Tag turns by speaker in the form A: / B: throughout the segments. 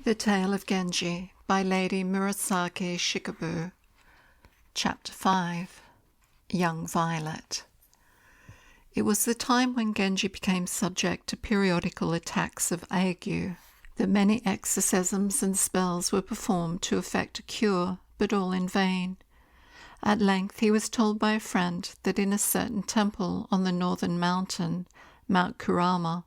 A: The Tale of Genji by Lady Murasaki Shikibu. Chapter 5. Young Violet. It was the time when Genji became subject to periodical attacks of ague. The many exorcisms and spells were performed to effect a cure, but all in vain. At length he was told by a friend that in a certain temple on the northern mountain, Mount Kurama,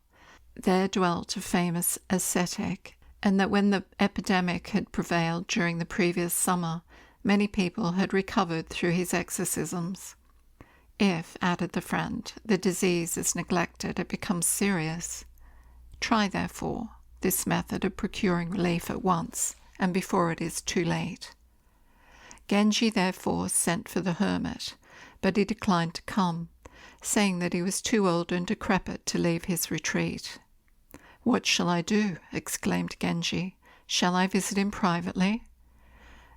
A: there dwelt a famous ascetic, and that when the epidemic had prevailed during the previous summer, many people had recovered through his exorcisms. If, added the friend, the disease is neglected, it becomes serious. Try, therefore, this method of procuring relief at once, and before it is too late. Genji therefore sent for the hermit, but he declined to come, saying that he was too old and decrepit to leave his retreat. "What shall I do?" exclaimed Genji. "Shall I visit him privately?"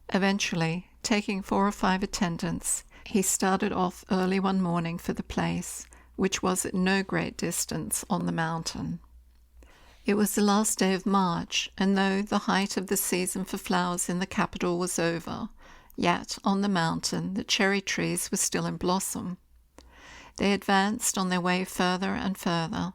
A: Eventually, taking 4 or 5 attendants, he started off early one morning for the place, which was at no great distance on the mountain. It was the last day of March, and though the height of the season for flowers in the capital was over, yet on the mountain the cherry trees were still in blossom. They advanced on their way further and further.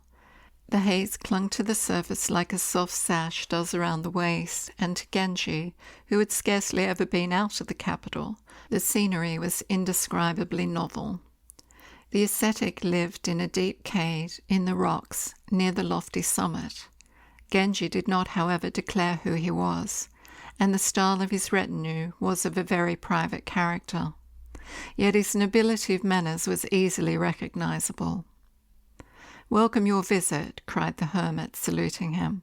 A: The haze clung to the surface like a soft sash does around the waist, and to Genji, who had scarcely ever been out of the capital, the scenery was indescribably novel. The ascetic lived in a deep cave in the rocks near the lofty summit. Genji did not, however, declare who he was, and the style of his retinue was of a very private character. Yet his nobility of manners was easily recognizable. "Welcome your visit," cried the hermit, saluting him.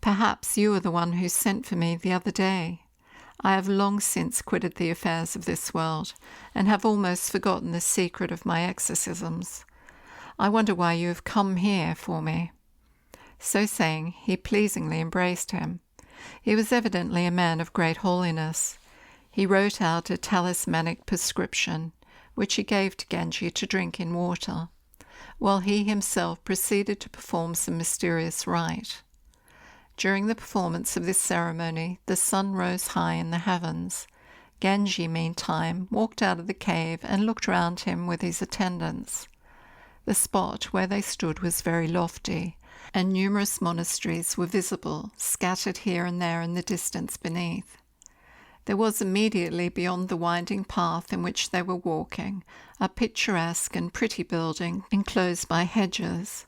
A: "Perhaps you are the one who sent for me the other day. I have long since quitted the affairs of this world, and have almost forgotten the secret of my exorcisms. I wonder why you have come here for me." So saying, he pleasingly embraced him. He was evidently a man of great holiness. He wrote out a talismanic prescription, which he gave to Genji to drink in water, while he himself proceeded to perform some mysterious rite. During the performance of this ceremony, the sun rose high in the heavens. Genji, meantime, walked out of the cave and looked round him with his attendants. The spot where they stood was very lofty, and numerous monasteries were visible, scattered here and there in the distance beneath. There was immediately beyond the winding path in which they were walking a picturesque and pretty building enclosed by hedges.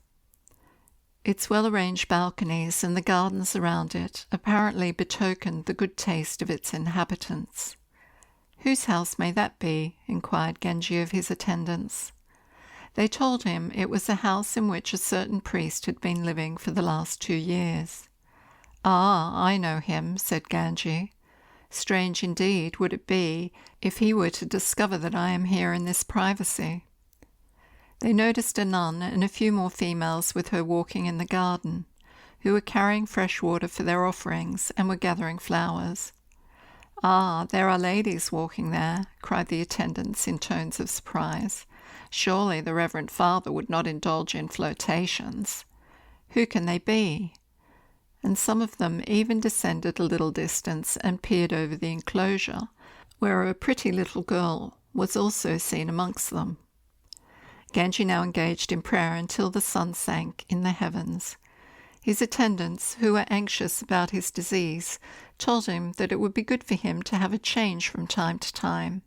A: Its well-arranged balconies and the gardens around it apparently betokened the good taste of its inhabitants. "Whose house may that be?" inquired Genji of his attendants. They told him it was a house in which a certain priest had been living for the last 2 years. "Ah, I know him," said Genji. "Strange indeed would it be if he were to discover that I am here in this privacy." They noticed a nun and a few more females with her walking in the garden, who were carrying fresh water for their offerings and were gathering flowers. "Ah, there are ladies walking there," cried the attendants in tones of surprise. "Surely the Reverend Father would not indulge in flirtations. Who can they be?" And some of them even descended a little distance and peered over the enclosure, where a pretty little girl was also seen amongst them. Genji now engaged in prayer until the sun sank in the heavens. His attendants, who were anxious about his disease, told him that it would be good for him to have a change from time to time.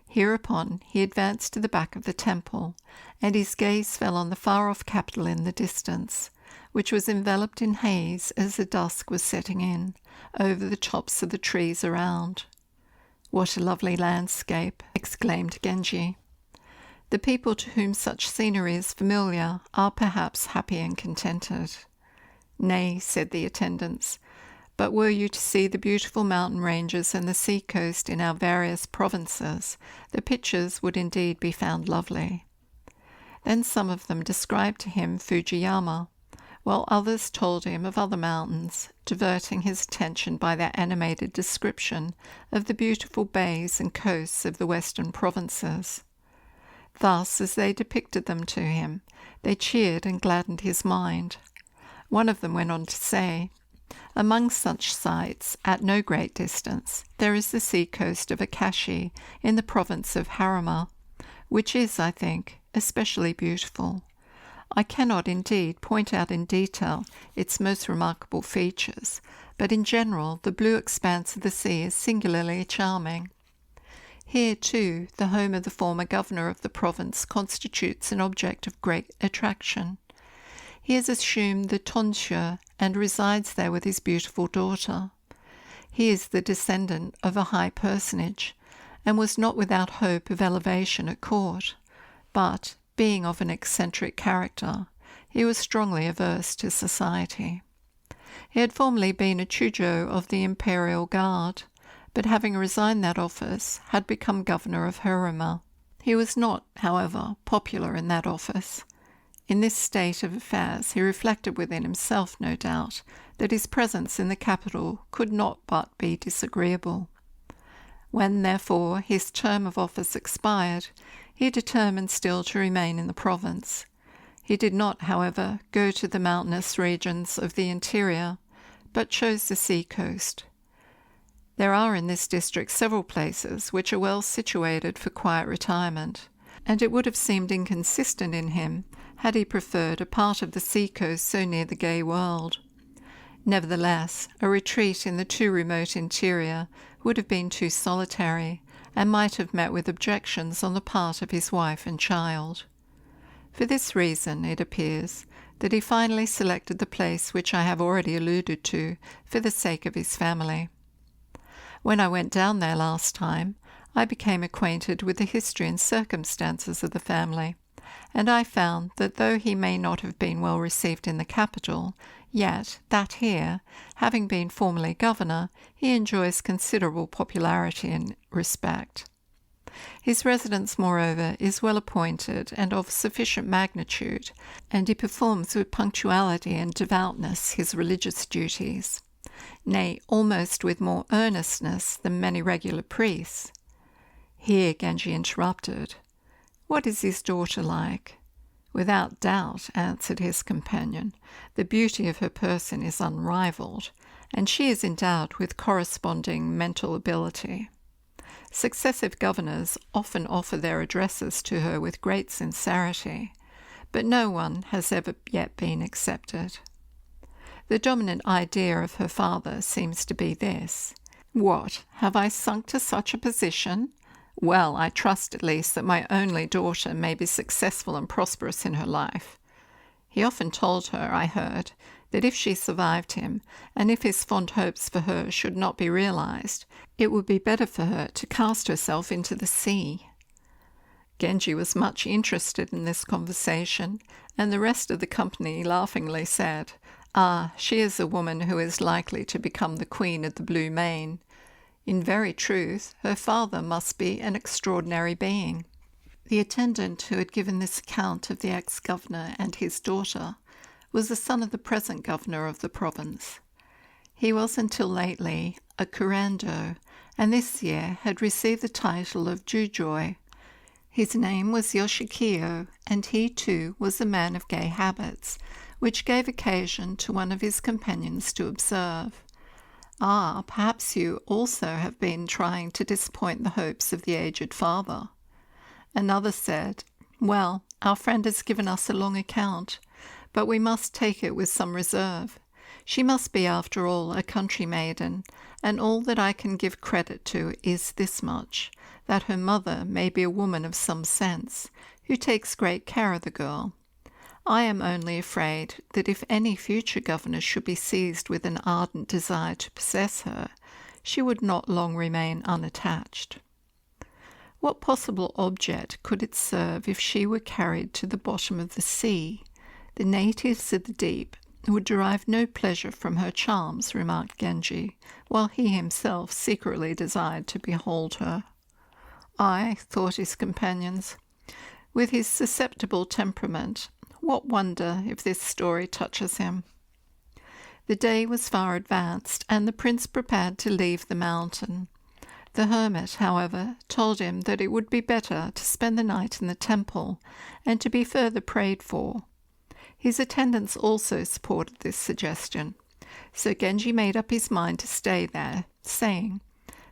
A: Hereupon he advanced to the back of the temple, and his gaze fell on the far-off capital in the distance, which was enveloped in haze as the dusk was setting in, over the tops of the trees around. "What a lovely landscape!" exclaimed Genji. "The people to whom such scenery is familiar are perhaps happy and contented." "Nay," said the attendants, "but were you to see the beautiful mountain ranges and the sea coast in our various provinces, the pictures would indeed be found lovely." Then some of them described to him Fujiyama, while others told him of other mountains, diverting his attention by their animated description of the beautiful bays and coasts of the western provinces. Thus, as they depicted them to him, they cheered and gladdened his mind. One of them went on to say, Among such sites, at no great distance, there is the sea coast of Akashi in the province of Harima, which is, I think, especially beautiful. I cannot indeed point out in detail its most remarkable features, but in general the blue expanse of the sea is singularly charming. Here, too, the home of the former governor of the province constitutes an object of great attraction. He has assumed the tonsure and resides there with his beautiful daughter. He is the descendant of a high personage, and was not without hope of elevation at court, but, being of an eccentric character, he was strongly averse to society. He had formerly been a Chujo of the Imperial Guard, but having resigned that office, had become governor of Harima. He was not, however, popular in that office. In this state of affairs he reflected within himself, no doubt, that his presence in the capital could not but be disagreeable. When, therefore, his term of office expired, he determined still to remain in the province. He did not, however, go to the mountainous regions of the interior, but chose the sea coast. There are in this district several places which are well situated for quiet retirement, and it would have seemed inconsistent in him had he preferred a part of the sea coast so near the gay world. Nevertheless, a retreat in the too remote interior would have been too solitary, and might have met with objections on the part of his wife and child. For this reason, it appears, that he finally selected the place which I have already alluded to for the sake of his family. When I went down there last time, I became acquainted with the history and circumstances of the family, and I found that though he may not have been well received in the capital, yet that here, having been formerly governor, he enjoys considerable popularity and respect. His residence, moreover, is well appointed and of sufficient magnitude, and he performs with punctuality and devoutness his religious duties, nay, almost with more earnestness than many regular priests. Here Genji interrupted. "What is his daughter like?" "Without doubt," answered his companion, "the beauty of her person is unrivalled, and she is endowed with corresponding mental ability. Successive governors often offer their addresses to her with great sincerity, but no one has ever yet been accepted. The dominant idea of her father seems to be this: 'What, have I sunk to such a position? Well, I trust at least that my only daughter may be successful and prosperous in her life.' He often told her, I heard, that if she survived him, and if his fond hopes for her should not be realized, it would be better for her to cast herself into the sea." Genji was much interested in this conversation, and the rest of the company laughingly said, "Ah, she is a woman who is likely to become the Queen of the Blue Main. In very truth, her father must be an extraordinary being." The attendant who had given this account of the ex-governor and his daughter was the son of the present governor of the province. He was until lately a curando, and this year had received the title of Jujoi. His name was Yoshikiyo, and he too was a man of gay habits, which gave occasion to one of his companions to observe, "Ah, perhaps you also have been trying to disappoint the hopes of the aged father." Another said, "Well, our friend has given us a long account, but we must take it with some reserve. She must be, after all, a country maiden, and all that I can give credit to is this much, that her mother may be a woman of some sense, who takes great care of the girl. I am only afraid that if any future governor should be seized with an ardent desire to possess her, she would not long remain unattached. What possible object could it serve if she were carried to the bottom of the sea? The natives of the deep would derive no pleasure from her charms," remarked Genji, while he himself secretly desired to behold her. "Ay," thought his companions, "with his susceptible temperament, what wonder if this story touches him?" The day was far advanced, and the prince prepared to leave the mountain. The hermit, however, told him that it would be better to spend the night in the temple, and to be further prayed for. His attendants also supported this suggestion, So Genji made up his mind to stay there, saying,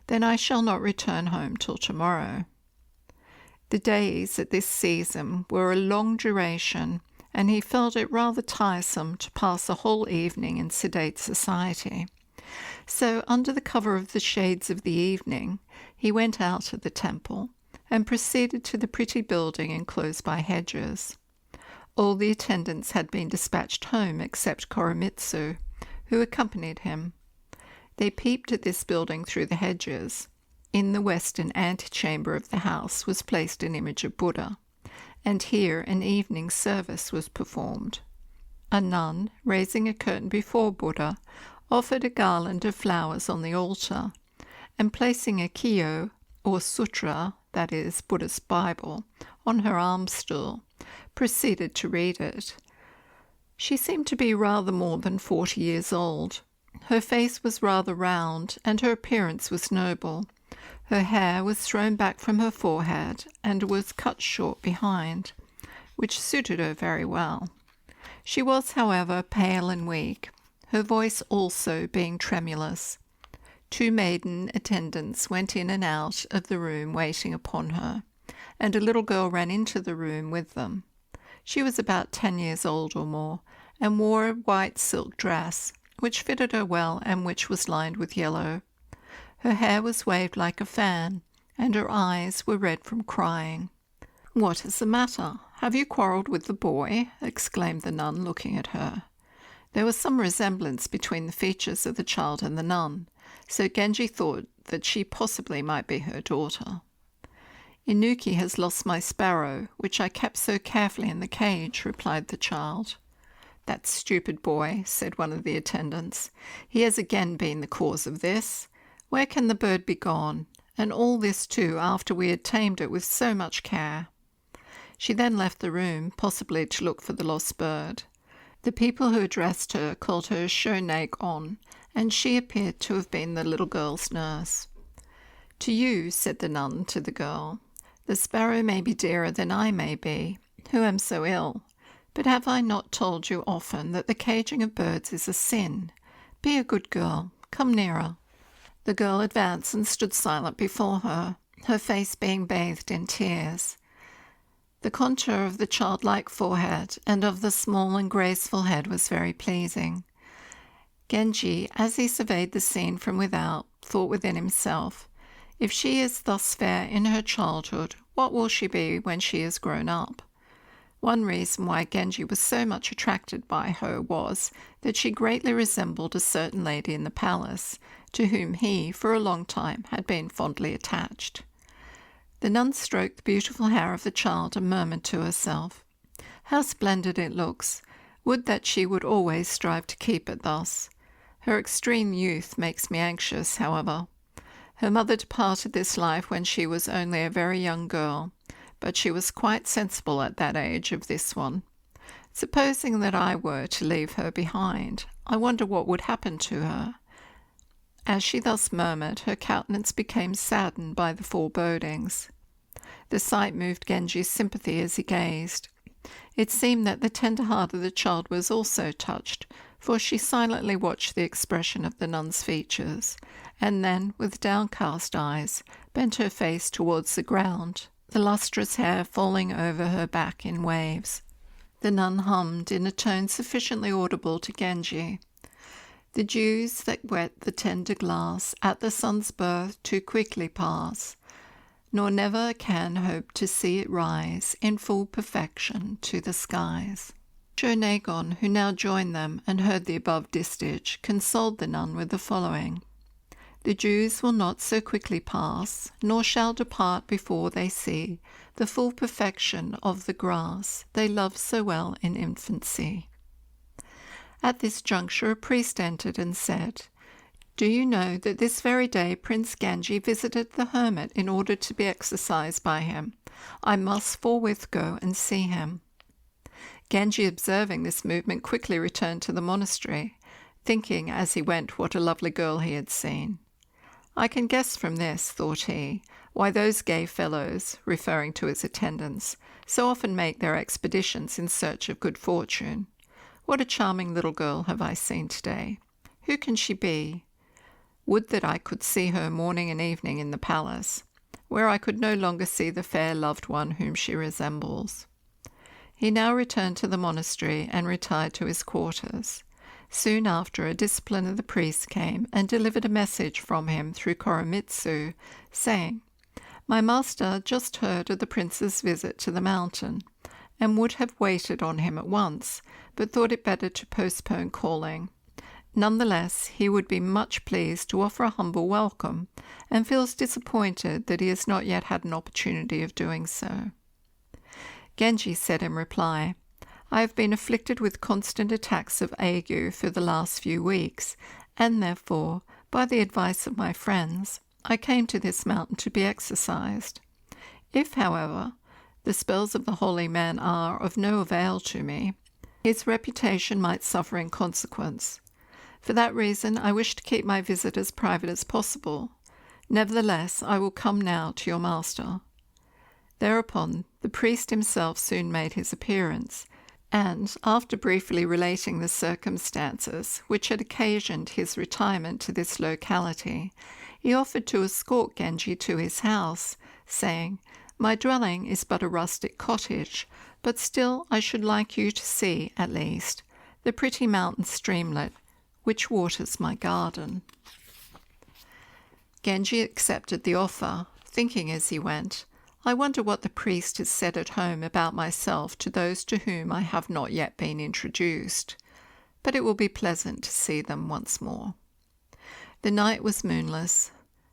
A: "Then I shall not return home till tomorrow." The days at this season were a long duration, and he felt it rather tiresome to pass a whole evening in sedate society. So, under the cover of the shades of the evening, he went out of the temple and proceeded to the pretty building enclosed by hedges. All the attendants had been dispatched home except Koremitsu, who accompanied him. They peeped at this building through the hedges. In the western antechamber of the house was placed an image of Buddha, and here an evening service was performed. A nun, raising a curtain before Buddha, offered a garland of flowers on the altar, and placing a kyo, or sutra, that is, Buddha's Bible, on her armstool, proceeded to read it. She seemed to be rather more than 40 years old. Her face was rather round, and her appearance was noble. Her hair was thrown back from her forehead and was cut short behind, which suited her very well. She was, however, pale and weak, her voice also being tremulous. 2 maiden attendants went in and out of the room waiting upon her, and a little girl ran into the room with them. She was about 10 years old or more, and wore a white silk dress, which fitted her well and which was lined with yellow. Her hair was waved like a fan, and her eyes were red from crying. "What is the matter? Have you quarrelled with the boy?" exclaimed the nun, looking at her. There was some resemblance between the features of the child and the nun, so Genji thought that she possibly might be her daughter. "Inuki has lost my sparrow, which I kept so carefully in the cage," replied the child. "That stupid boy," said one of the attendants. "He has again been the cause of this. Where can the bird be gone? And all this too after we had tamed it with so much care." She then left the room, possibly to look for the lost bird. The people who addressed her called her Shonegon, and she appeared to have been the little girl's nurse. "To you," said the nun to the girl, "the sparrow may be dearer than I may be, who am so ill. But have I not told you often that the caging of birds is a sin? Be a good girl. Come nearer." The girl advanced and stood silent before her, her face being bathed in tears. The contour of the childlike forehead and of the small and graceful head was very pleasing. Genji, as he surveyed the scene from without, thought within himself, "If she is thus fair in her childhood, what will she be when she is grown up?" One reason why Genji was so much attracted by her was that she greatly resembled a certain lady in the palace, to whom he, for a long time, had been fondly attached. The nun stroked the beautiful hair of the child and murmured to herself, "How splendid it looks! Would that she would always strive to keep it thus. Her extreme youth makes me anxious, however. Her mother departed this life when she was only a very young girl, but she was quite sensible at that age of this one. Supposing that I were to leave her behind, I wonder what would happen to her." As she thus murmured, her countenance became saddened by the forebodings. The sight moved Genji's sympathy as he gazed. It seemed that the tender heart of the child was also touched, for she silently watched the expression of the nun's features, and then, with downcast eyes, bent her face towards the ground, the lustrous hair falling over her back in waves. The nun hummed in a tone sufficiently audible to Genji, "The dews that wet the tender glass at the sun's birth too quickly pass, nor never can hope to see it rise in full perfection to the skies." Shonegon, who now joined them and heard the above distich, consoled the nun with the following: "The dews will not so quickly pass, nor shall depart before they see the full perfection of the grass they loved so well in infancy." At this juncture a priest entered and said, "Do you know that this very day Prince Genji visited the hermit in order to be exercised by him? I must forthwith go and see him." Genji, observing this movement, quickly returned to the monastery, thinking as he went what a lovely girl he had seen. "I can guess from this," thought he, "why those gay fellows," referring to his attendants, "so often make their expeditions in search of good fortune. What a charming little girl have I seen today! Who can she be? Would that I could see her morning and evening in the palace, where I could no longer see the fair loved one whom she resembles." He now returned to the monastery and retired to his quarters. Soon after, a discipline of the priests came and delivered a message from him through Koremitsu, saying, "My master just heard of the prince's visit to the mountain, and would have waited on him at once, but thought it better to postpone calling. Nonetheless, he would be much pleased to offer a humble welcome, and feels disappointed that he has not yet had an opportunity of doing so." Genji said in reply, "I have been afflicted with constant attacks of ague for the last few weeks, and therefore, by the advice of my friends, I came to this mountain to be exorcised. If, however, the spells of the holy man are of no avail to me, his reputation might suffer in consequence. For that reason, I wish to keep my visit as private as possible. Nevertheless, I will come now to your master." Thereupon, the priest himself soon made his appearance, and, after briefly relating the circumstances which had occasioned his retirement to this locality, he offered to escort Genji to his house, saying, "My dwelling is but a rustic cottage, but still I should like you to see, at least, the pretty mountain streamlet which waters my garden." Genji accepted the offer, thinking as he went, "I wonder what the priest has said at home about myself to those to whom I have not yet been introduced, but it will be pleasant to see them once more." The night was moonless,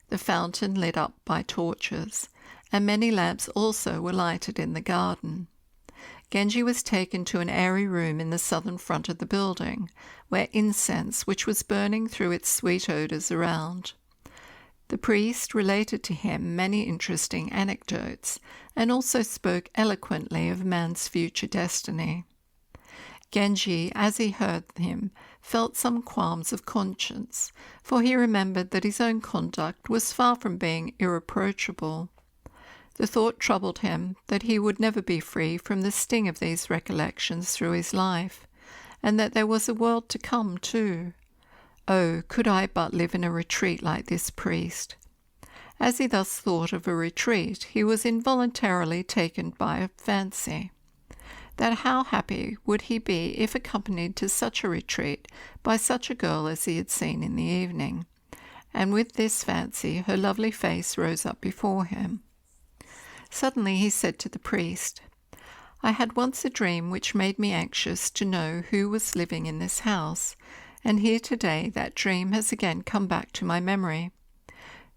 A: the fountain lit up by torches, and many lamps also were lighted in the garden. Genji was taken to an airy room in the southern front of the building, where incense, which was burning through its sweet odours around. The priest related to him many interesting anecdotes, and also spoke eloquently of man's future destiny. Genji, as he heard him, felt some qualms of conscience, for he remembered that his own conduct was far from being irreproachable. The thought troubled him that he would never be free from the sting of these recollections through his life, and that there was a world to come too. Oh, could I but live in a retreat like this priest! As he thus thought of a retreat, he was involuntarily taken by a fancy that how happy would he be if accompanied to such a retreat by such a girl as he had seen in the evening, and with this fancy her lovely face rose up before him. Suddenly he said to the priest, "I had once a dream which made me anxious to know who was living in this house, and here today that dream has again come back to my memory."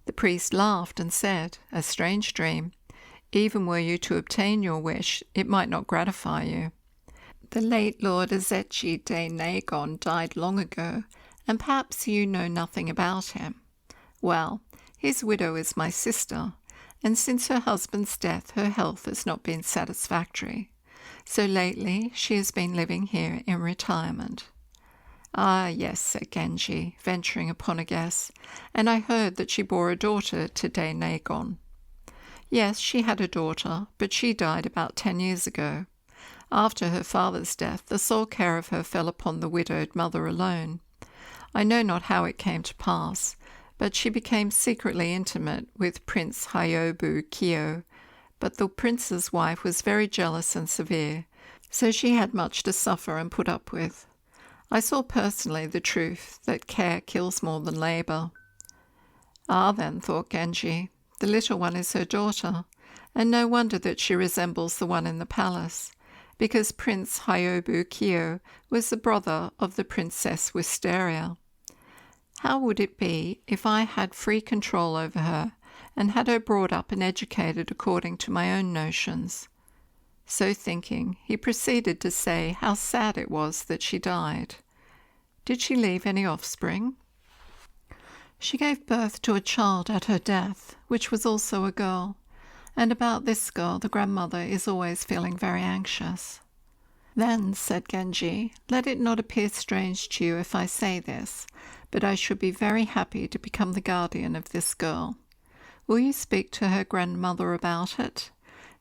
A: The priest laughed and said, "A strange dream. Even were you to obtain your wish, it might not gratify you. The late Lord Azechi de Nagon died long ago, and perhaps you know nothing about him. Well, his widow is my sister, and since her husband's death her health has not been satisfactory, so lately she has been living here in retirement." "Ah, yes," said Genji, venturing upon a guess, "and I heard that she bore a daughter to de Nagon." "Yes, she had a daughter, but she died about 10 years ago. After her father's death, the sole care of her fell upon the widowed mother alone. I know not how it came to pass, but she became secretly intimate with Prince Hyobu Kyo, but the prince's wife was very jealous and severe, so she had much to suffer and put up with. I saw personally the truth that care kills more than labour." "Ah, then," thought Genji, "the little one is her daughter, and no wonder that she resembles the one in the palace, because Prince Hyobu Kyo was the brother of the Princess Wisteria. How would it be if I had free control over her, and had her brought up and educated according to my own notions?" So thinking, he proceeded to say how sad it was that she died. "Did she leave any offspring?" "She gave birth to a child at her death, which was also a girl, and about this girl the grandmother is always feeling very anxious." "Then," said Genji, "let it not appear strange to you if I say this, but I should be very happy to become the guardian of this girl. Will you speak to her grandmother about it?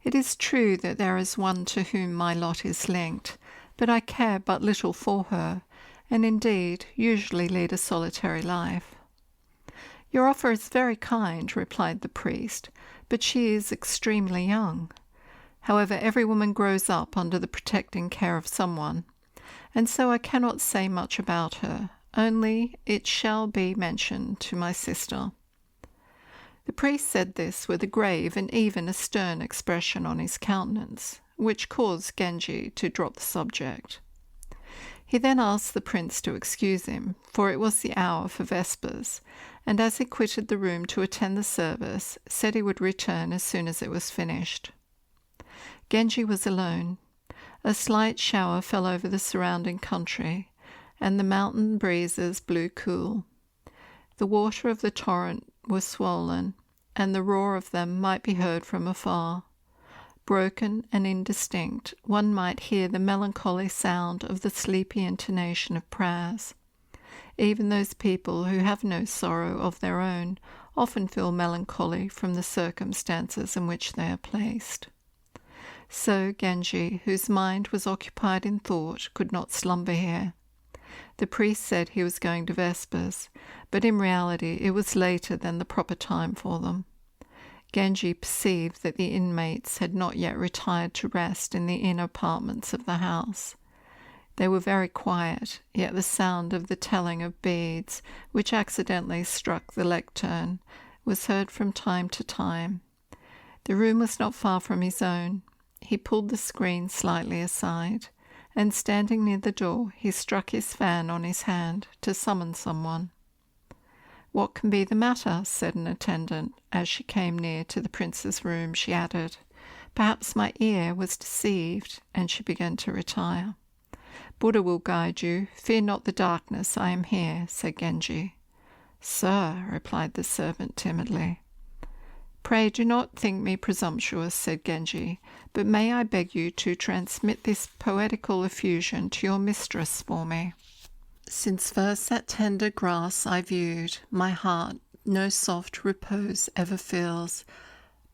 A: It is true that there is one to whom my lot is linked, but I care but little for her, and indeed usually lead a solitary life. "Your offer is very kind," replied the priest, "but she is extremely young. However, every woman grows up under the protecting care of someone, and so I cannot say much about her, only it shall be mentioned to my sister." The priest said this with a grave and even a stern expression on his countenance, which caused Genji to drop the subject. He then asked the prince to excuse him, for it was the hour for vespers, and as he quitted the room to attend the service, said he would return as soon as it was finished. Genji was alone. A slight shower fell over the surrounding country, and the mountain breezes blew cool. The water of the torrent was swollen, and the roar of them might be heard from afar. Broken and indistinct, one might hear the melancholy sound of the sleepy intonation of prayers. Even those people who have no sorrow of their own often feel melancholy from the circumstances in which they are placed. So Genji, whose mind was occupied in thought, could not slumber here. The priest said he was going to vespers, but in reality it was later than the proper time for them. Genji perceived that the inmates had not yet retired to rest in the inner apartments of the house. They were very quiet, yet the sound of the telling of beads, which accidentally struck the lectern, was heard from time to time. The room was not far from his own. He pulled the screen slightly aside, and standing near the door, he struck his fan on his hand to summon someone. "What can be the matter?" said an attendant. As she came near to the prince's room, she added, "Perhaps my ear was deceived," and she began to retire. "Buddha will guide you. Fear not the darkness. I am here," said Genji. "Sir," replied the servant timidly. "Pray do not think me presumptuous," said Genji, "but may I beg you to transmit this poetical effusion to your mistress for me? Since first that tender grass I viewed, my heart no soft repose ever feels,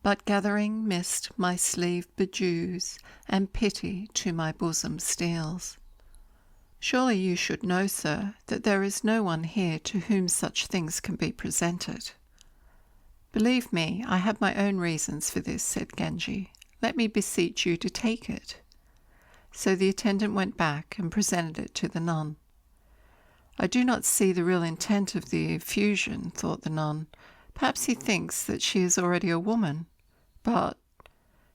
A: but gathering mist my sleeve bedews, and pity to my bosom steals. Surely you should know, sir, that there is no one here to whom such things can be presented." "Believe me, I have my own reasons for this," said Genji. "Let me beseech you to take it." So the attendant went back and presented it to the nun. "I do not see the real intent of the effusion," thought the nun. "Perhaps he thinks that she is already a woman. But,"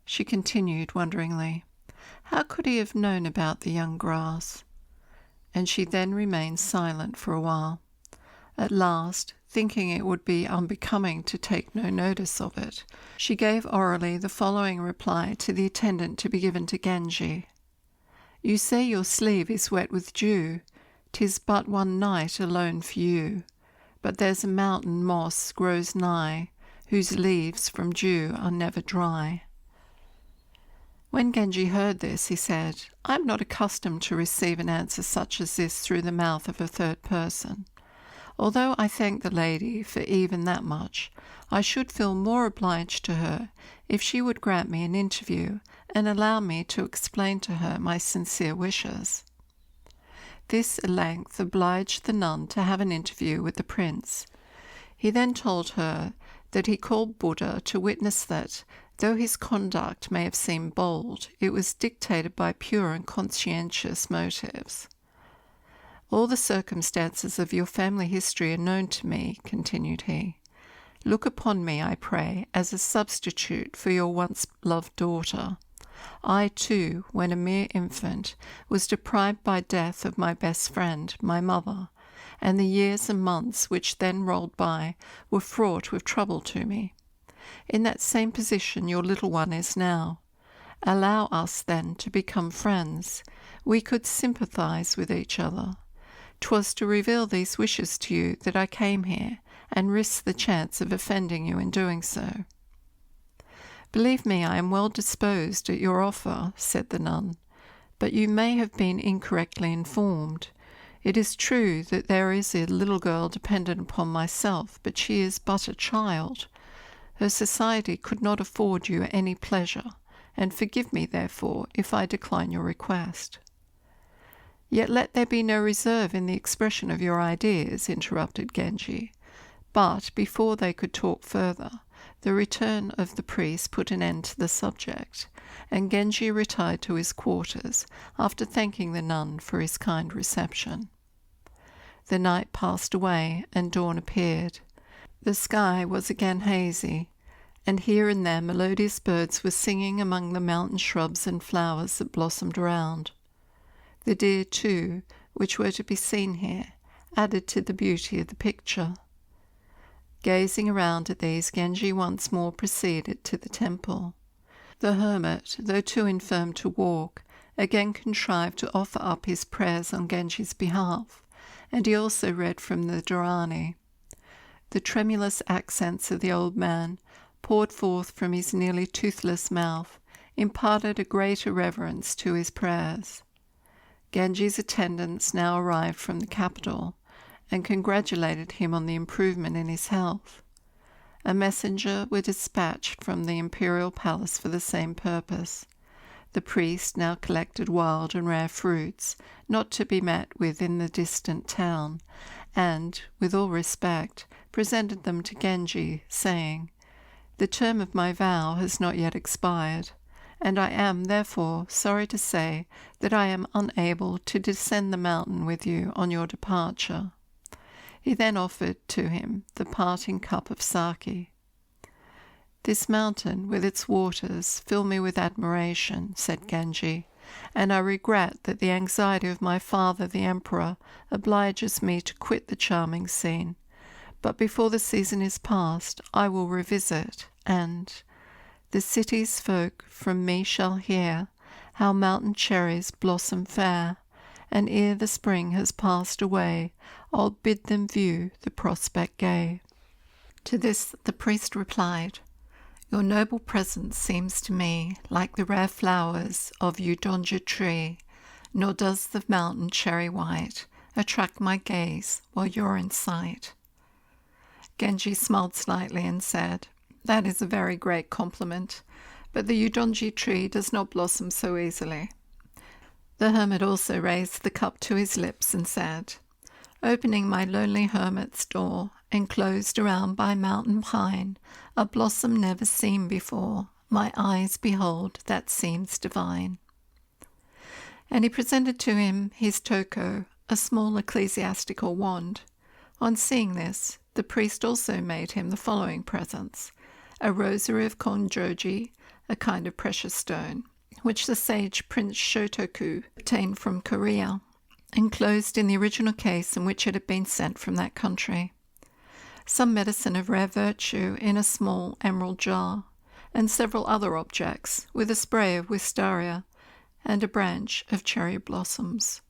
A: she continued wonderingly, "how could he have known about the young grass?" And she then remained silent for a while. At last, thinking it would be unbecoming to take no notice of it, she gave orally the following reply to the attendant to be given to Genji. "You say your sleeve is wet with dew. 'Tis but one night alone for you, but there's a mountain moss grows nigh, whose leaves from dew are never dry." When Genji heard this, he said, "I am not accustomed to receive an answer such as this through the mouth of a third person. Although I thank the lady for even that much, I should feel more obliged to her if she would grant me an interview and allow me to explain to her my sincere wishes." This at length obliged the nun to have an interview with the prince. He then told her that he called Buddha to witness that, though his conduct may have seemed bold, it was dictated by pure and conscientious motives. "All the circumstances of your family history are known to me," continued he. "Look upon me, I pray, as a substitute for your once loved daughter. I, too, when a mere infant, was deprived by death of my best friend, my mother, and the years and months which then rolled by were fraught with trouble to me. In that same position your little one is now. Allow us, then, to become friends. We could sympathize with each other. 'Twas to reveal these wishes to you that I came here, and risked the chance of offending you in doing so." "Believe me, I am well disposed at your offer," said the nun, "but you may have been incorrectly informed. It is true that there is a little girl dependent upon myself, but she is but a child. Her society could not afford you any pleasure, and forgive me, therefore, if I decline your request." "Yet let there be no reserve in the expression of your ideas," interrupted Genji. But before they could talk further, the return of the priest put an end to the subject, and Genji retired to his quarters after thanking the nun for his kind reception. The night passed away and dawn appeared. The sky was again hazy, and here and there melodious birds were singing among the mountain shrubs and flowers that blossomed around. The deer, too, which were to be seen here, added to the beauty of the picture. Gazing around at these, Genji once more proceeded to the temple. The hermit, though too infirm to walk, again contrived to offer up his prayers on Genji's behalf, and he also read from the Dharani. The tremulous accents of the old man, poured forth from his nearly toothless mouth, imparted a greater reverence to his prayers. Genji's attendants now arrived from the capital, and congratulated him on the improvement in his health. A messenger was dispatched from the imperial palace for the same purpose. The priest now collected wild and rare fruits, not to be met with in the distant town, and, with all respect, presented them to Genji, saying, "The term of my vow has not yet expired, and I am, therefore, sorry to say that I am unable to descend the mountain with you on your departure." He then offered to him the parting cup of sake. "This mountain, with its waters, fill me with admiration," said Genji, "and I regret that the anxiety of my father the Emperor obliges me to quit the charming scene. But before the season is past, I will revisit, and the city's folk from me shall hear how mountain cherries blossom fair, and ere the spring has passed away, I'll bid them view the prospect gay." To this the priest replied, "Your noble presence seems to me like the rare flowers of Udonja tree, nor does the mountain cherry white attract my gaze while you're in sight." Genji smiled slightly and said, "That is a very great compliment, but the Udonji tree does not blossom so easily." The hermit also raised the cup to his lips and said, "Opening my lonely hermit's door, enclosed around by mountain pine, a blossom never seen before, my eyes behold that seems divine." And he presented to him his toko, a small ecclesiastical wand. On seeing this, the priest also made him the following presents: a rosary of konjoji, a kind of precious stone, which the sage Prince Shotoku obtained from Korea, enclosed in the original case in which it had been sent from that country; some medicine of rare virtue in a small emerald jar, and several other objects, with a spray of wistaria and a branch of cherry blossoms.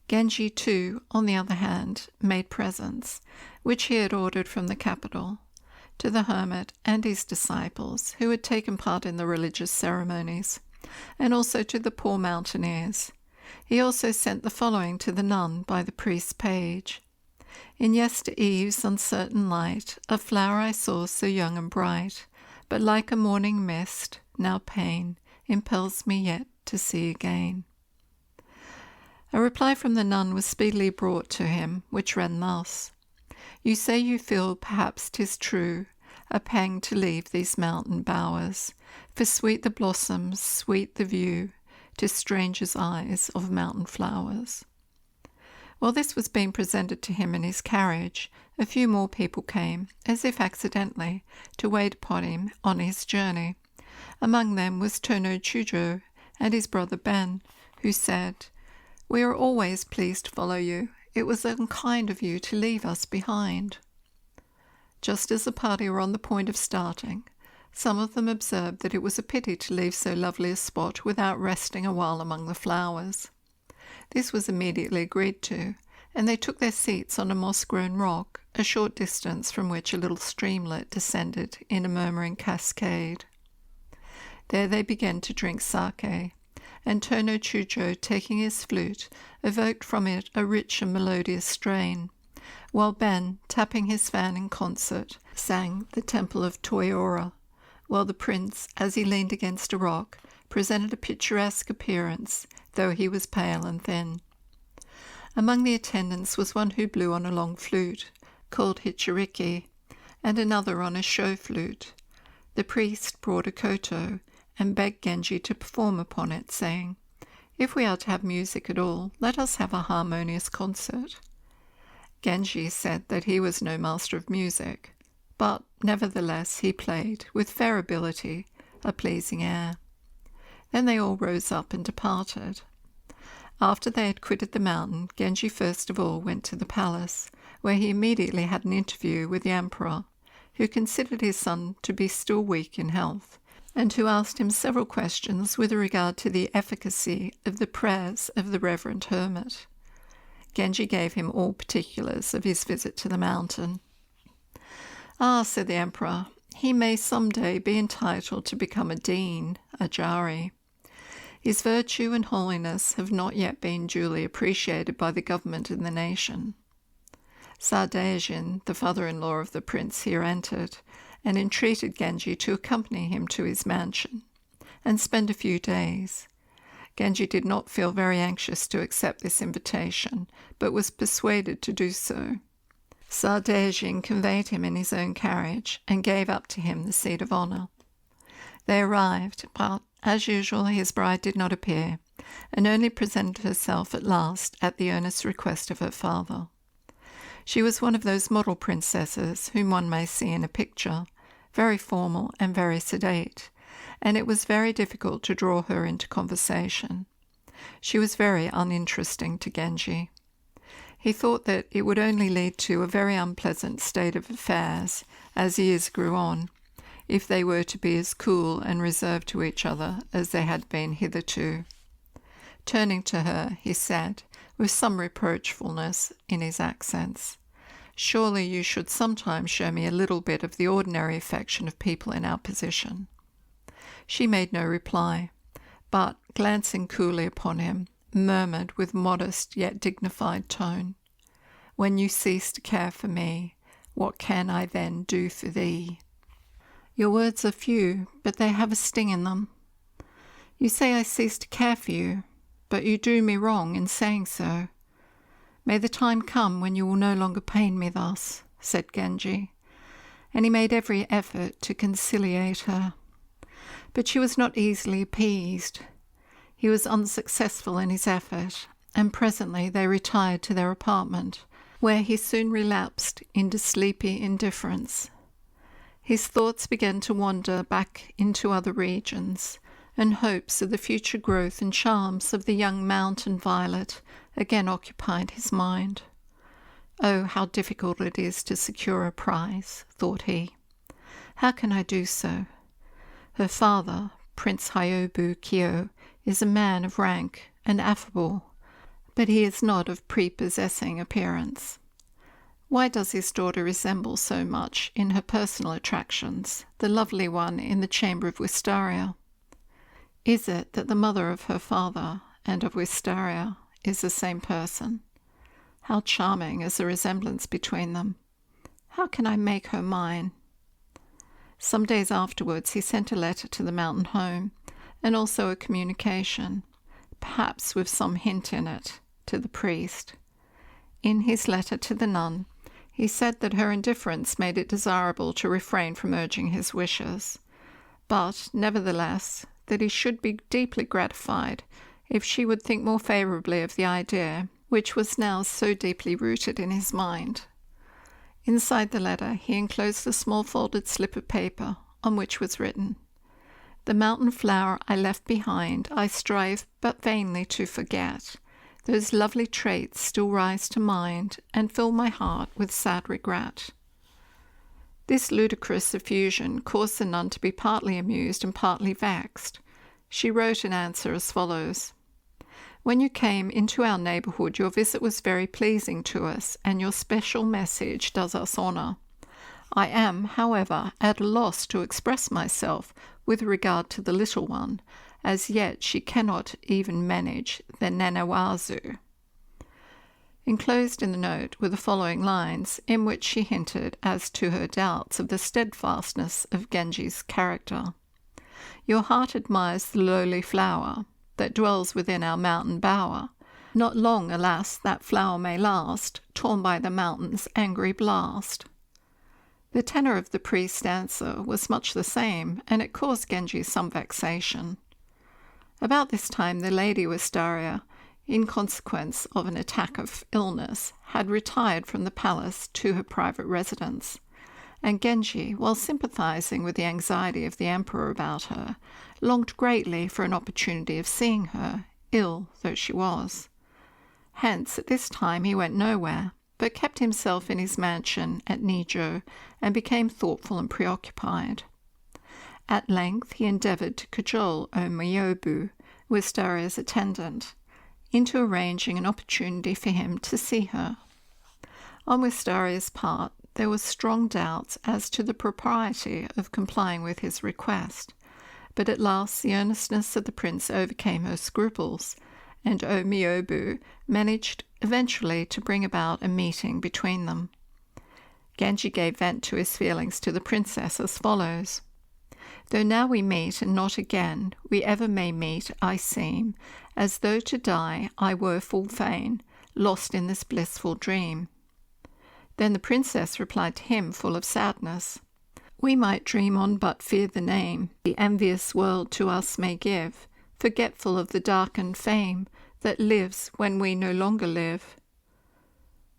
A: Genji, too, on the other hand, made presents, which he had ordered from the capital, to the hermit and his disciples who had taken part in the religious ceremonies, and also to the poor mountaineers. He also sent the following to the nun by the priest's page: "In yestereve's uncertain light, a flower I saw so young and bright, but like a morning mist, now pain impels me yet to see again." A reply from the nun was speedily brought to him, which ran thus: "You say you feel, perhaps 'tis true, a pang to leave these mountain bowers, for sweet the blossoms, sweet the view, to strangers' eyes of mountain flowers." While this was being presented to him in his carriage, a few more people came, as if accidentally, to wait upon him on his journey. Among them was Tono Chujo and his brother Ben, who said, "We are always pleased to follow you. It was unkind of you to leave us behind." Just as the party were on the point of starting, some of them observed that it was a pity to leave so lovely a spot without resting a while among the flowers. This was immediately agreed to, and they took their seats on a moss-grown rock, a short distance from which a little streamlet descended in a murmuring cascade. There they began to drink sake, and Tono Chujo, taking his flute, evoked from it a rich and melodious strain, while Ben, tapping his fan in concert, sang the Temple of Toyora, while the prince, as he leaned against a rock, presented a picturesque appearance, though he was pale and thin. Among the attendants was one who blew on a long flute, called hichiriki, and another on a show flute. The priest brought a koto, and begged Genji to perform upon it, saying, "If we are to have music at all, let us have a harmonious concert." Genji said that he was no master of music, but nevertheless he played, with fair ability, a pleasing air. Then they all rose up and departed. After they had quitted the mountain, Genji first of all went to the palace, where he immediately had an interview with the emperor, who considered his son to be still weak in health, and who asked him several questions with regard to the efficacy of the prayers of the reverend hermit. Genji gave him all particulars of his visit to the mountain. "Ah," said the emperor, "he may some day be entitled to become a dean, a jari. His virtue and holiness have not yet been duly appreciated by the government and the nation." Sadaijin, the father-in-law of the prince, here entered, and entreated Genji to accompany him to his mansion, and spend a few days. Genji did not feel very anxious to accept this invitation, but was persuaded to do so. Sadaijin conveyed him in his own carriage, and gave up to him the seat of honour. They arrived, but, as usual, his bride did not appear, and only presented herself at last at the earnest request of her father. She was one of those model princesses whom one may see in a picture, very formal and very sedate, and it was very difficult to draw her into conversation. She was very uninteresting to Genji. He thought that it would only lead to a very unpleasant state of affairs, as years grew on, if they were to be as cool and reserved to each other as they had been hitherto. Turning to her, he said, with some reproachfulness in his accents, "Surely you should sometimes show me a little bit of the ordinary affection of people in our position." She made no reply, but, glancing coolly upon him, murmured with modest yet dignified tone, "When you cease to care for me, what can I then do for thee?" "Your words are few, but they have a sting in them. You say I cease to care for you, but you do me wrong in saying so. May the time come when you will no longer pain me thus," said Genji, and he made every effort to conciliate her. But she was not easily appeased. He was unsuccessful in his effort, and presently they retired to their apartment, where he soon relapsed into sleepy indifference. His thoughts began to wander back into other regions, and hopes of the future growth and charms of the young mountain violet again occupied his mind. "Oh, how difficult it is to secure a prize," thought he. "How can I do so? Her father, Prince Hyobu Kyo, is a man of rank and affable, but he is not of prepossessing appearance. Why does his daughter resemble so much in her personal attractions the lovely one in the chamber of Wistaria? Is it that the mother of her father and of Wistaria is the same person? How charming is the resemblance between them! How can I make her mine?" Some days afterwards he sent a letter to the mountain home, and also a communication, perhaps with some hint in it, to the priest. In his letter to the nun, he said that her indifference made it desirable to refrain from urging his wishes, but, nevertheless, that he should be deeply gratified if she would think more favourably of the idea which was now so deeply rooted in his mind. Inside the letter he enclosed a small folded slip of paper on which was written, "The mountain flower I left behind I strive but vainly to forget. Those lovely traits still rise to mind and fill my heart with sad regret." This ludicrous effusion caused the nun to be partly amused and partly vexed. She wrote in answer as follows: "When you came into our neighbourhood, your visit was very pleasing to us, and your special message does us honour. I am, however, at a loss to express myself with regard to the little one. As yet she cannot even manage the nanawazu." Enclosed in the note were the following lines, in which she hinted as to her doubts of the steadfastness of Genji's character. Your heart admires the lowly flower that dwells within our mountain bower. Not long, alas, that flower may last, torn by the mountain's angry blast." The tenor of the priest's answer was much the same, and it caused Genji some vexation. About this time the Lady Wistaria, in consequence of an attack of illness, had retired from the palace to her private residence, and Genji, while sympathizing with the anxiety of the emperor about her, longed greatly for an opportunity of seeing her, ill though she was. Hence, at this time he went nowhere, but kept himself in his mansion at Nijo, and became thoughtful and preoccupied. At length he endeavoured to cajole Omiyobu, Wistaria's attendant, into arranging an opportunity for him to see her. On Wistaria's part, there was strong doubts as to the propriety of complying with his request, but at last the earnestness of the prince overcame her scruples, and Omiyobu managed eventually to bring about a meeting between them. Genji gave vent to his feelings to the princess as follows: "Though now we meet and not again, we ever may meet, I seem, as though to die I were full fain, lost in this blissful dream." Then the princess replied to him full of sadness: "We might dream on but fear the name the envious world to us may give, forgetful of the darkened fame that lives when we no longer live."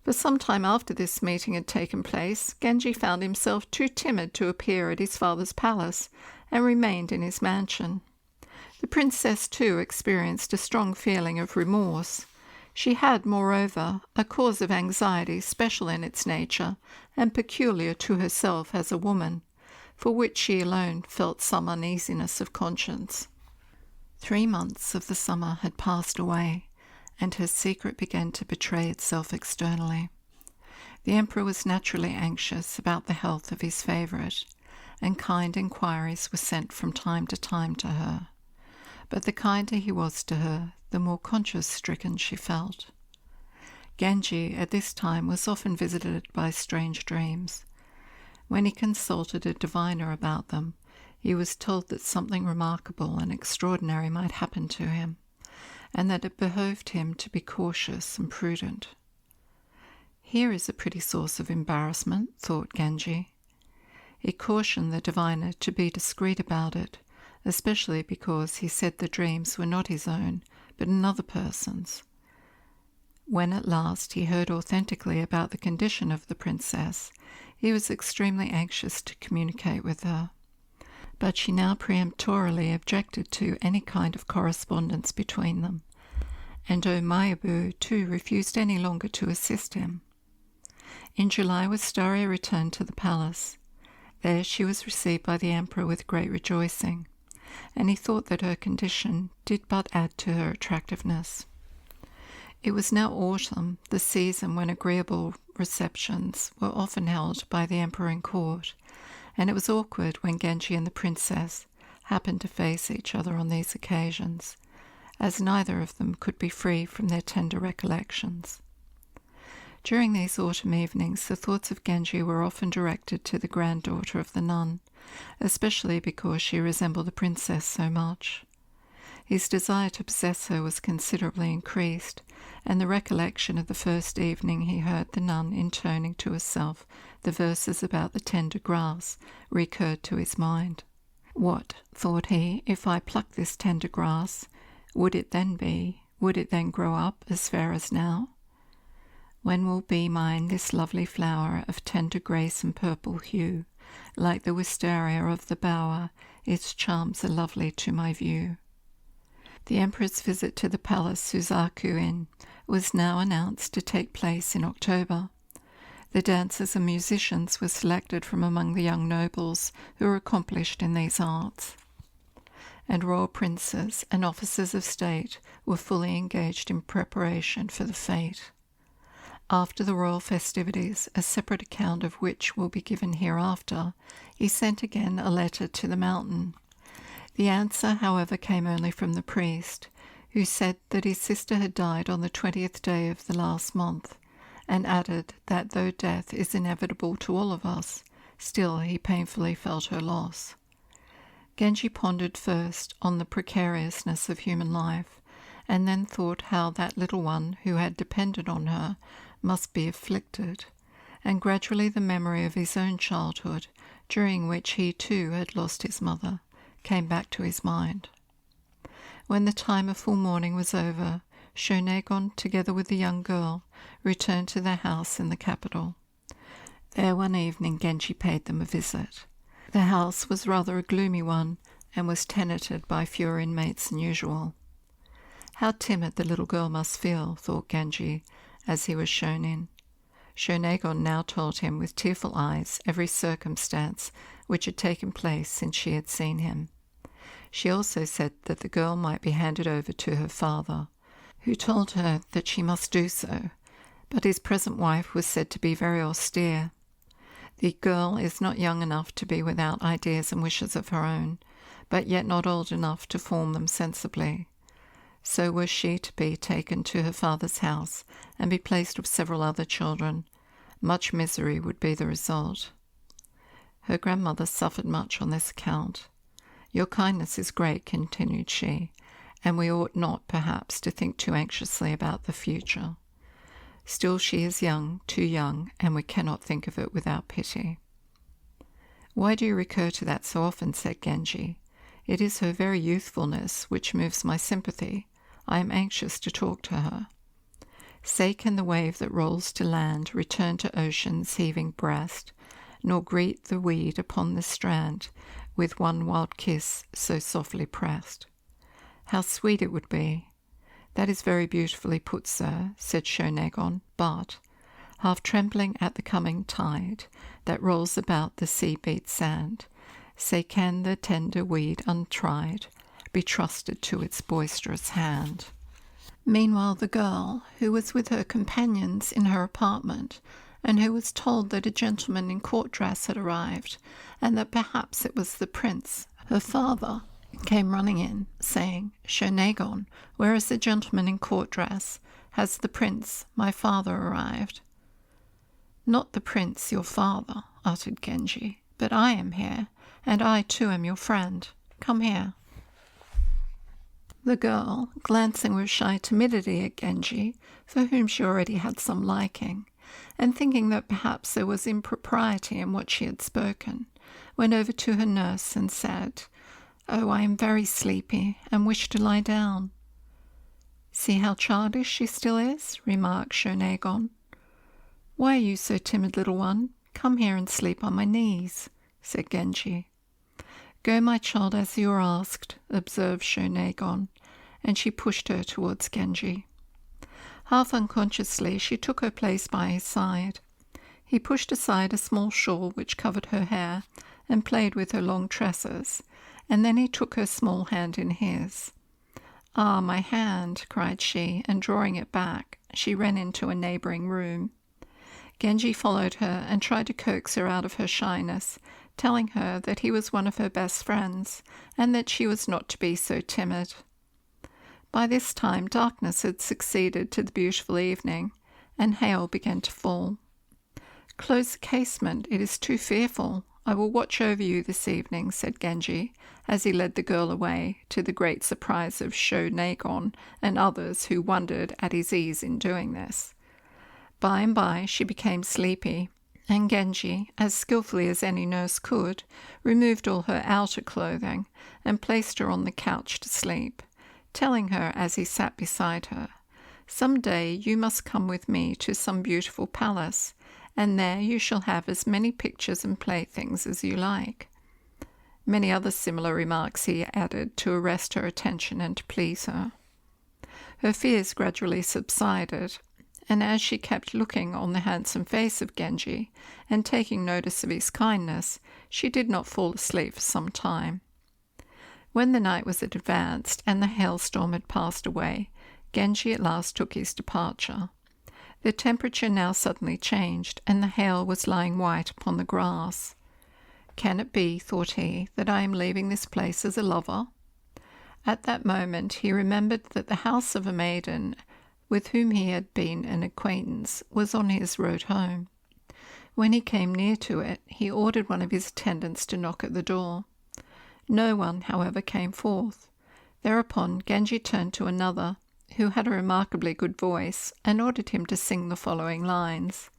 A: For some time after this meeting had taken place, Genji found himself too timid to appear at his father's palace, and remained in his mansion. The princess, too, experienced a strong feeling of remorse. She had, moreover, a cause of anxiety special in its nature, and peculiar to herself as a woman, for which she alone felt some uneasiness of conscience. 3 months of the summer had passed away, and her secret began to betray itself externally. The emperor was naturally anxious about the health of his favourite, and kind inquiries were sent from time to time to her. But the kinder he was to her, the more conscience-stricken she felt. Genji at this time was often visited by strange dreams. When he consulted a diviner about them, he was told that something remarkable and extraordinary might happen to him, and that it behoved him to be cautious and prudent. Here is a pretty source of embarrassment, thought Genji. He cautioned the diviner to be discreet about it, especially because he said the dreams were not his own, but another person's. When at last he heard authentically about the condition of the princess, he was extremely anxious to communicate with her. But she now peremptorily objected to any kind of correspondence between them, and Omiyobu too refused any longer to assist him. In July, Wistaria returned to the palace. There she was received by the emperor with great rejoicing, and he thought that her condition did but add to her attractiveness. It was now autumn, the season when agreeable receptions were often held by the emperor in court, and it was awkward when Genji and the princess happened to face each other on these occasions, as neither of them could be free from their tender recollections. During these autumn evenings, the thoughts of Genji were often directed to the granddaughter of the nun, especially because she resembled the princess so much. His desire to possess her was considerably increased, and the recollection of the first evening he heard the nun intoning to herself the verses about the tender grass recurred to his mind. "What," thought he, "if I pluck this tender grass, would it then grow up as fair as now? When will be mine this lovely flower of tender grace and purple hue? Like the wistaria of the bower, its charms are lovely to my view." The emperor's visit to the palace Suzaku Inn was now announced to take place in October. The dancers and musicians were selected from among the young nobles who were accomplished in these arts, and royal princes and officers of state were fully engaged in preparation for the fete. After the royal festivities, a separate account of which will be given hereafter, he sent again a letter to the mountain. The answer, however, came only from the priest, who said that his sister had died on the 20th day of the last month, and added that though death is inevitable to all of us, still he painfully felt her loss. Genji pondered first on the precariousness of human life, and then thought how that little one who had depended on her must be afflicted, and gradually the memory of his own childhood, during which he too had lost his mother, came back to his mind. When the time of full mourning was over, Shonegon, together with the young girl, returned to their house in the capital. There one evening Genji paid them a visit. The house was rather a gloomy one, and was tenanted by fewer inmates than usual. How timid the little girl must feel, thought Genji, as he was shown in. Shonegon now told him with tearful eyes every circumstance which had taken place since she had seen him. She also said that the girl might be handed over to her father, who told her that she must do so, but his present wife was said to be very austere. The girl is not young enough to be without ideas and wishes of her own, but yet not old enough to form them sensibly. So was she to be taken to her father's house and be placed with several other children. Much misery would be the result. Her grandmother suffered much on this account. Your kindness is great, continued she, and we ought not, perhaps, to think too anxiously about the future. Still she is young, too young, and we cannot think of it without pity. Why do you recur to that so often? Said Genji. It is her very youthfulness which moves my sympathy. I am anxious to talk to her. Say can the wave that rolls to land return to ocean's heaving breast, nor greet the weed upon the strand with one wild kiss so softly pressed. How sweet it would be! That is very beautifully put, sir, said Shonegon, but, half trembling at the coming tide that rolls about the sea-beat sand, say can the tender weed untried be trusted to its boisterous hand. Meanwhile the girl, who was with her companions in her apartment, and who was told that a gentleman in court dress had arrived, and that perhaps it was the prince, her father, came running in, saying, Shonegon, where is the gentleman in court dress? Has the prince, my father, arrived? Not the prince, your father, uttered Genji, but I am here, and I too am your friend. Come here. The girl, glancing with shy timidity at Genji, for whom she already had some liking, and thinking that perhaps there was impropriety in what she had spoken, went over to her nurse and said, Oh, I am very sleepy, and wish to lie down. See how childish she still is, remarked Shonegon. Why are you so timid, little one? Come here and sleep on my knees, said Genji. Go, my child, as you are asked, observed Shonegon, and she pushed her towards Genji. Half unconsciously she took her place by his side. He pushed aside a small shawl which covered her hair, and played with her long tresses, and then he took her small hand in his. Ah, my hand, cried she, and drawing it back, she ran into a neighbouring room. Genji followed her and tried to coax her out of her shyness, telling her that he was one of her best friends, and that she was not to be so timid. By this time darkness had succeeded to the beautiful evening, and hail began to fall. Close the casement, it is too fearful. I will watch over you this evening, said Genji, as he led the girl away, to the great surprise of Shonegon and others who wondered at his ease in doing this. By and by she became sleepy, and Genji, as skilfully as any nurse could, removed all her outer clothing and placed her on the couch to sleep, telling her as he sat beside her, Some day you must come with me to some beautiful palace, and there you shall have as many pictures and playthings as you like. Many other similar remarks he added to arrest her attention and to please her. Her fears gradually subsided, and as she kept looking on the handsome face of Genji and taking notice of his kindness, she did not fall asleep for some time. When the night was advanced and the hailstorm had passed away, Genji at last took his departure. The temperature now suddenly changed, and the hail was lying white upon the grass. Can it be, thought he, that I am leaving this place as a lover? At that moment he remembered that the house of a maiden with whom he had been an acquaintance was on his road home. When he came near to it, he ordered one of his attendants to knock at the door. No one, however, came forth. Thereupon Genji turned to another, who had a remarkably good voice, and ordered him to sing the following lines.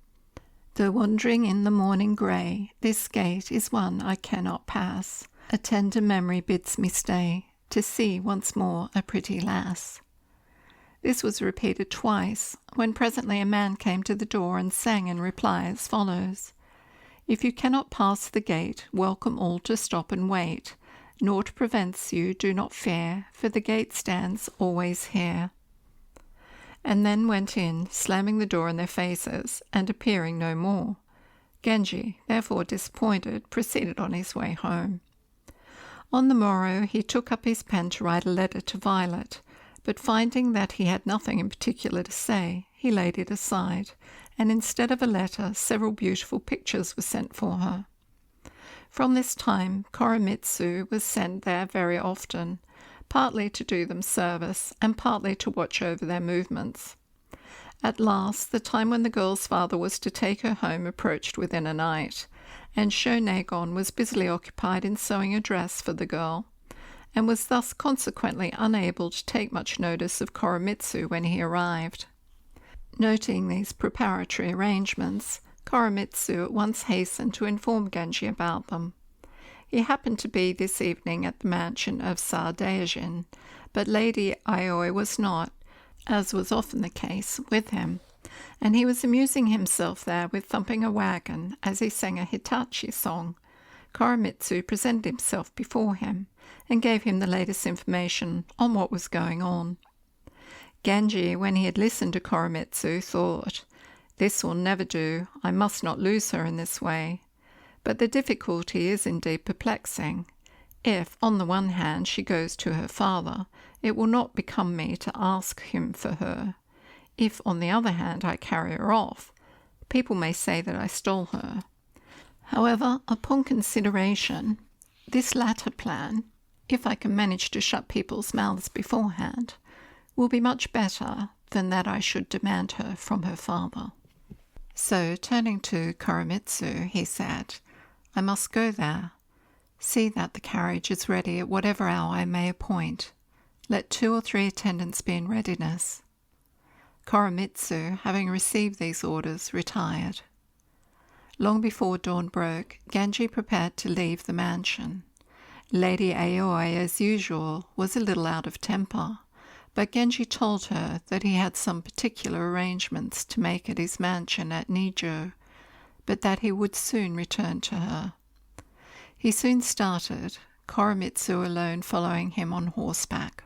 A: Though wandering in the morning grey, this gate is one I cannot pass. A tender memory bids me stay, to see once more a pretty lass. This was repeated twice, when presently a man came to the door and sang in reply as follows. If you cannot pass the gate, welcome all to stop and wait. Naught prevents you, do not fear, for the gate stands always here. And then went in, slamming the door in their faces, and appearing no more. Genji, therefore disappointed, proceeded on his way home. On the morrow he took up his pen to write a letter to Violet, but finding that he had nothing in particular to say, he laid it aside, and instead of a letter, several beautiful pictures were sent for her. From this time, Koremitsu was sent there very often, partly to do them service, and partly to watch over their movements. At last, the time when the girl's father was to take her home approached within a night, and Shonagon was busily occupied in sewing a dress for the girl, and was thus consequently unable to take much notice of Koremitsu when he arrived. Noting these preparatory arrangements, Koremitsu at once hastened to inform Genji about them. He happened to be this evening at the mansion of Sadaijin, but Lady Aioi was not, as was often the case, with him, and he was amusing himself there with thumping a wagon as he sang a Hitachi song. Koremitsu presented himself before him, and gave him the latest information on what was going on. Genji, when he had listened to Koremitsu, thought, "This will never do, I must not lose her in this way." But the difficulty is indeed perplexing. If, on the one hand, she goes to her father, it will not become me to ask him for her. If, on the other hand, I carry her off, people may say that I stole her. However, upon consideration, this latter plan, if I can manage to shut people's mouths beforehand, will be much better than that I should demand her from her father. So, turning to Koremitsu, he said, I must go there. See that the carriage is ready at whatever hour I may appoint. Let 2 or 3 attendants be in readiness. Koremitsu, having received these orders, retired. Long before dawn broke, Genji prepared to leave the mansion. Lady Aioi, as usual, was a little out of temper, but Genji told her that he had some particular arrangements to make at his mansion at Nijo, but that he would soon return to her. He soon started, Koremitsu alone following him on horseback.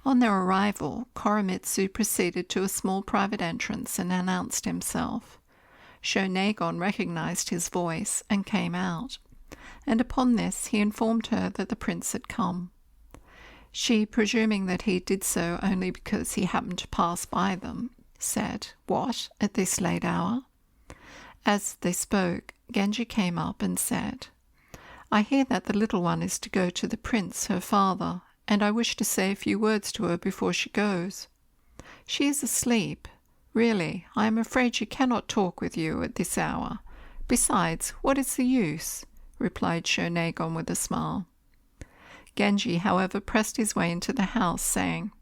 A: On their arrival, Koremitsu proceeded to a small private entrance and announced himself. Shonagon recognized his voice and came out, and upon this he informed her that the prince had come. She, presuming that he did so only because he happened to pass by them, said, "What, at this late hour?" As they spoke, Genji came up and said, "I hear that the little one is to go to the prince, her father, and I wish to say a few words to her before she goes. She is asleep. Really, I am afraid she cannot talk with you at this hour. Besides, what is the use?" replied Shonagon with a smile. Genji, however, pressed his way into the house, saying,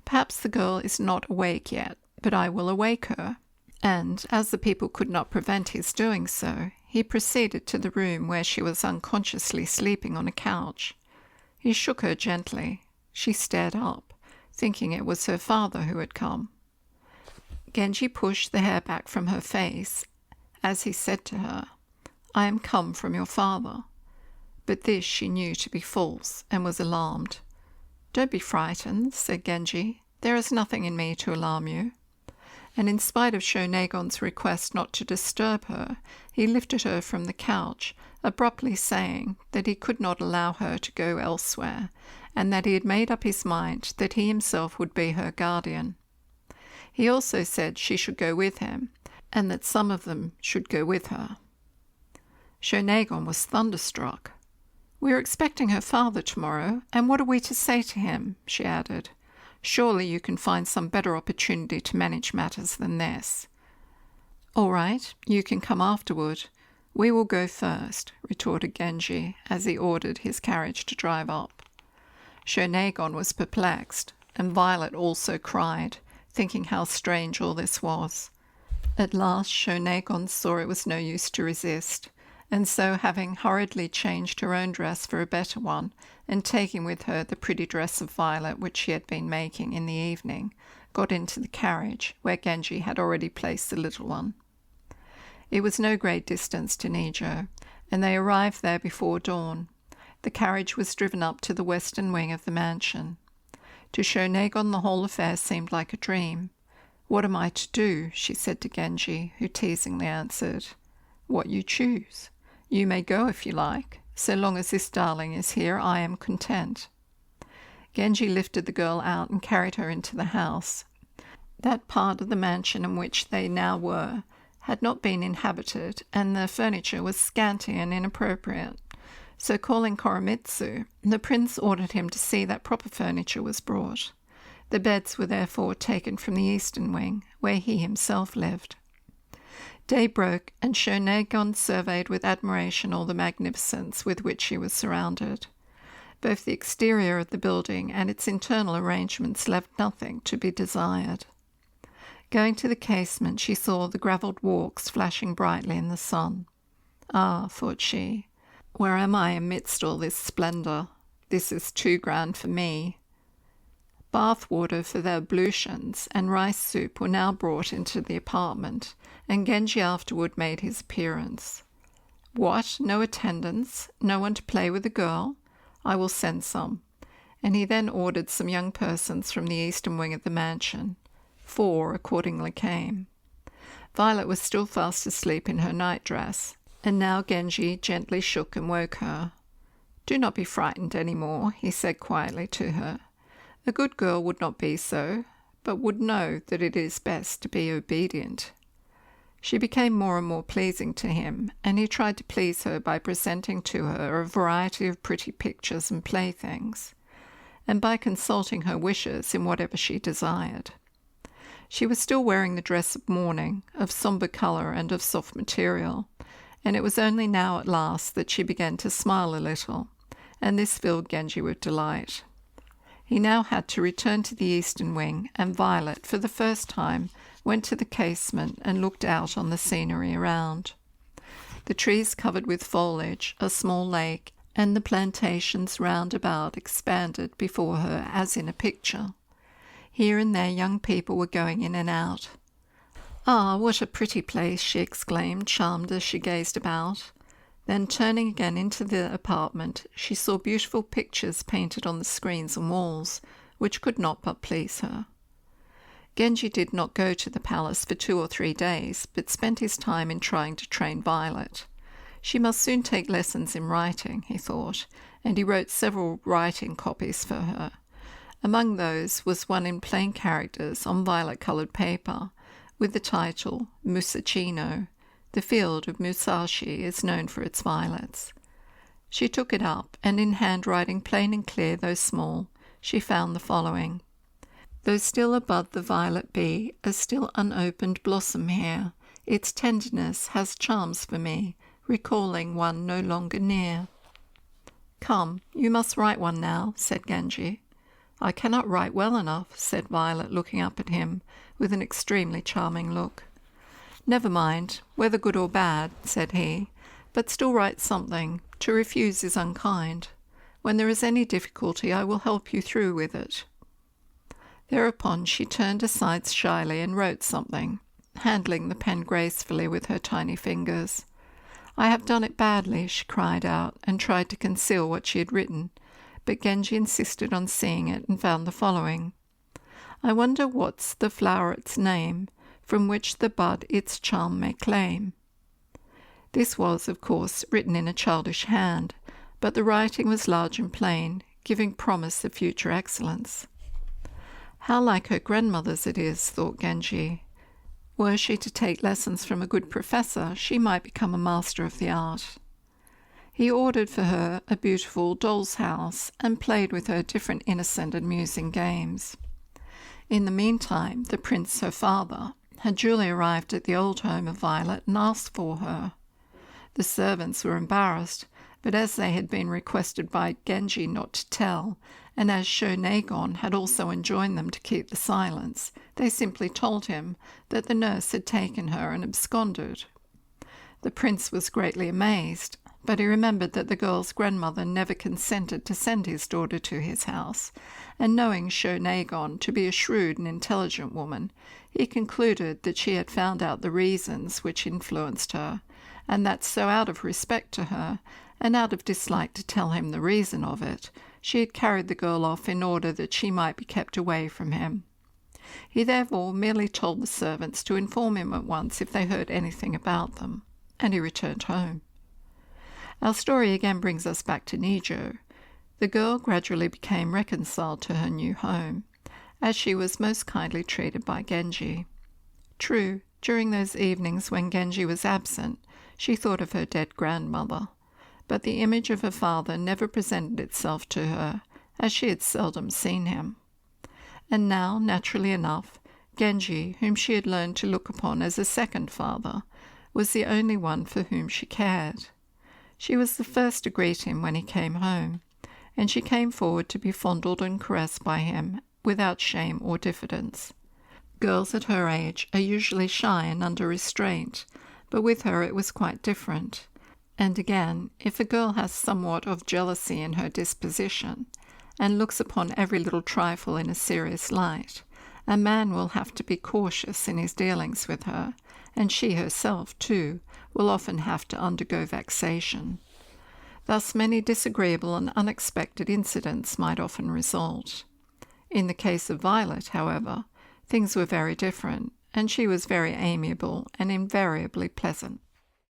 A: "Perhaps the girl is not awake yet, but I will awake her." And, as the people could not prevent his doing so, he proceeded to the room where she was unconsciously sleeping on a couch. He shook her gently. She stared up, thinking it was her father who had come. Genji pushed the hair back from her face, as he said to her, "I am come from your father." But this she knew to be false, and was alarmed. "Don't be frightened," said Genji. "There is nothing in me to alarm you." And in spite of Shonagon's request not to disturb her, he lifted her from the couch, abruptly saying that he could not allow her to go elsewhere, and that he had made up his mind that he himself would be her guardian. He also said she should go with him, and that some of them should go with her. Shonagon was thunderstruck. "We are expecting her father tomorrow, and what are we to say to him?" she added. "Surely you can find some better opportunity to manage matters than this." "All right, you can come afterward. "We will go first," retorted Genji, as he ordered his carriage to drive up. Shonegon was perplexed, and Violet also cried, thinking how strange all this was. At last Shonegon saw it was no use to resist, and so, having hurriedly changed her own dress for a better one, and taking with her the pretty dress of Violet which she had been making in the evening, got into the carriage, where Genji had already placed the little one. It was no great distance to Nijo, and they arrived there before dawn. The carriage was driven up to the western wing of the mansion. To Shonegon the whole affair seemed like a dream. "What am I to do?" she said to Genji, who teasingly answered, "What you choose. You may go if you like. So long as this darling is here, I am content." Genji lifted the girl out and carried her into the house. That part of the mansion in which they now were had not been inhabited, and the furniture was scanty and inappropriate. So calling Koremitsu, the prince ordered him to see that proper furniture was brought. The beds were therefore taken from the eastern wing, where he himself lived. Day broke, and Shonegon surveyed with admiration all the magnificence with which she was surrounded. Both the exterior of the building and its internal arrangements left nothing to be desired. Going to the casement, she saw the gravelled walks flashing brightly in the sun. "Ah," thought she, "where am I amidst all this splendour? This is too grand for me." Bath water for their ablutions and rice soup were now brought into the apartment, and Genji afterward made his appearance. "What, no attendants? No one to play with the girl? I will send some." And he then ordered some young persons from the eastern wing of the mansion. 4 accordingly came. Violet was still fast asleep in her nightdress, and now Genji gently shook and woke her. "Do not be frightened any more," he said quietly to her. "A good girl would not be so, but would know that it is best to be obedient." She became more and more pleasing to him, and he tried to please her by presenting to her a variety of pretty pictures and playthings, and by consulting her wishes in whatever she desired. She was still wearing the dress of mourning, of sombre colour and of soft material, and it was only now at last that she began to smile a little, and this filled Genji with delight. He now had to return to the eastern wing, and Violet, for the first time, went to the casement and looked out on the scenery around. The trees covered with foliage, a small lake, and the plantations round about expanded before her as in a picture. Here and there young people were going in and out. "Ah, what a pretty place!" she exclaimed, charmed as she gazed about. Then, turning again into the apartment, she saw beautiful pictures painted on the screens and walls, which could not but please her. Genji did not go to the palace for 2 or 3 days, but spent his time in trying to train Violet. She must soon take lessons in writing, he thought, and he wrote several writing copies for her. Among those was one in plain characters on violet-coloured paper, with the title Musashino. The field of Musashi is known for its violets. She took it up, and in handwriting plain and clear though small, she found the following: "Though still above the violet be a still unopened blossom here, its tenderness has charms for me, recalling one no longer near." "Come, you must write one now," said Genji. "I cannot write well enough," said Violet, looking up at him with an extremely charming look. "Never mind, whether good or bad," said he, "but still write something. To refuse is unkind. When there is any difficulty, I will help you through with it." Thereupon she turned aside shyly and wrote something, handling the pen gracefully with her tiny fingers. "I have done it badly," she cried out, and tried to conceal what she had written, but Genji insisted on seeing it and found the following: "I wonder what's the floweret's name, from which the bud its charm may claim." This was, of course, written in a childish hand, but the writing was large and plain, giving promise of future excellence. How like her grandmother's it is, thought Genji. Were she to take lessons from a good professor, she might become a master of the art. He ordered for her a beautiful doll's house, and played with her different innocent and amusing games. In the meantime, the prince, her father, had duly arrived at the old home of Violet and asked for her. The servants were embarrassed, but as they had been requested by Genji not to tell, and as Shonagon had also enjoined them to keep the silence, they simply told him that the nurse had taken her and absconded. The prince was greatly amazed, but he remembered that the girl's grandmother never consented to send his daughter to his house, and knowing Shonagon to be a shrewd and intelligent woman, he concluded that she had found out the reasons which influenced her, and that so out of respect to her, and out of dislike to tell him the reason of it, she had carried the girl off in order that she might be kept away from him. He therefore merely told the servants to inform him at once if they heard anything about them, and he returned home. Our story again brings us back to Nijo. The girl gradually became reconciled to her new home, as she was most kindly treated by Genji. True, during those evenings when Genji was absent, she thought of her dead grandmother, but the image of her father never presented itself to her, as she had seldom seen him. And now, naturally enough, Genji, whom she had learned to look upon as a second father, was the only one for whom she cared. She was the first to greet him when he came home, and she came forward to be fondled and caressed by him without shame or diffidence. Girls at her age are usually shy and under restraint, but with her it was quite different. And again, if a girl has somewhat of jealousy in her disposition, and looks upon every little trifle in a serious light, a man will have to be cautious in his dealings with her, and she herself, too, will often have to undergo vexation. Thus many disagreeable and unexpected incidents might often result. In the case of Violet, however, things were very different, and she was very amiable and invariably pleasant.